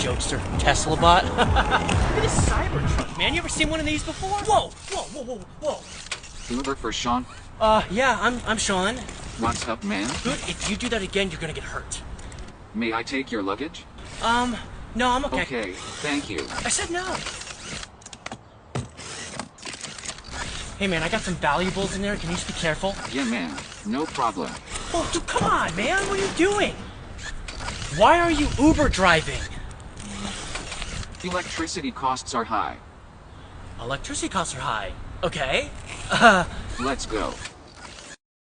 jokester, Tesla bot. Look at this Cybertruck, man. You ever seen one of these before? Whoa, whoa, whoa, whoa, whoa. Uber for Sean? Yeah, I'm Sean. What's up, man? Dude, if you do that again, you're gonna get hurt. May I take your luggage? No, I'm okay. Okay, thank you. I said no. Hey, man, I got some valuables in there. Can you just be careful? Yeah, man, no problem. Oh, dude, come on, man. What are you doing? Why are you Uber driving? Electricity costs are high. Electricity costs are high. Okay. Let's go.